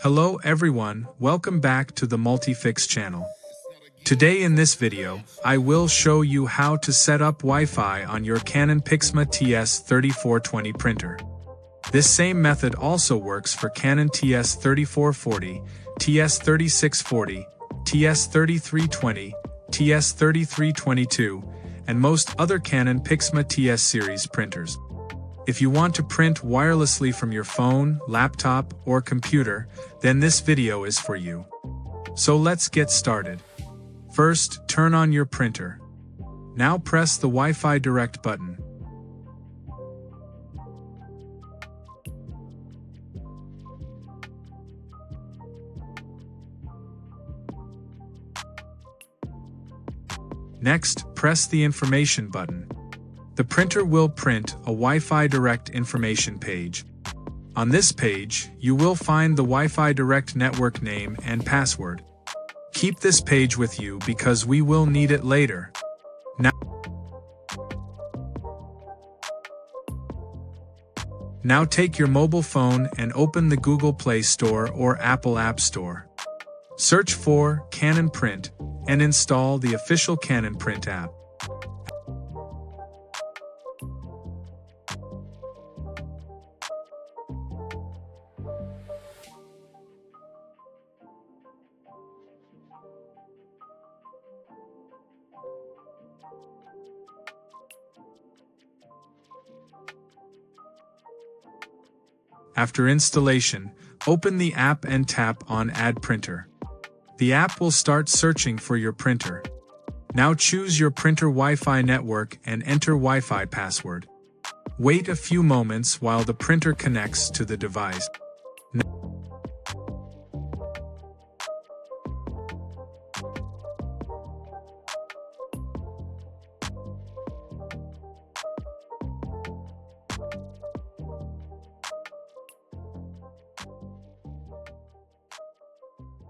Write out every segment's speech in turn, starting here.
Hello everyone, welcome back to the Multifix channel. Today in this video, I will show you how to set up Wi-Fi on your Canon Pixma TS3420 printer. This same method also works for Canon TS3440, TS3640, TS3320, TS3322, and most other Canon Pixma TS series printers. If you want to print wirelessly from your phone, laptop, or computer, then this video is for you. So let's get started. First, turn on your printer. Now press the Wi-Fi Direct button. Next, press the Information button. The printer will print a Wi-Fi Direct information page. On this page, you will find the Wi-Fi Direct network name and password. Keep this page with you because we will need it later. Now take your mobile phone and open the Google Play Store or Apple App Store. Search for Canon Print and install the official Canon Print app. After installation, open the app and tap on Add Printer. The app will start searching for your printer. Now choose your printer Wi-Fi network and enter Wi-Fi password. Wait a few moments while the printer connects to the device.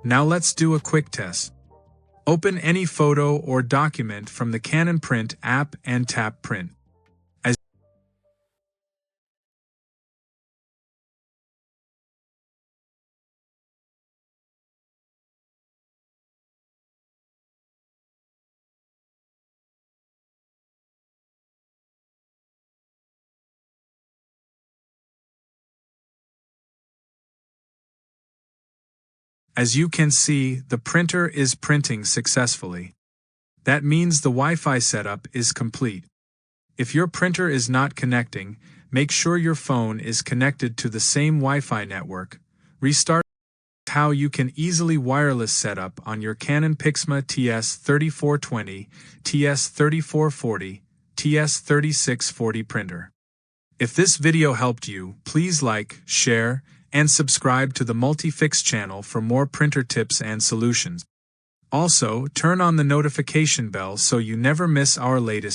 Now let's do a quick test. Open any photo or document from the Canon Print app and tap Print. As you can see, the printer is printing successfully. That means the Wi-Fi setup is complete. If your printer is not connecting, make sure your phone is connected to the same Wi-Fi network. Restart. How you can easily wireless setup on your Canon Pixma TS3420, TS3440, TS3640 printer. If this video helped you, please like, share, and subscribe to the Multifix channel for more printer tips and solutions. Also, turn on the notification bell so you never miss our latest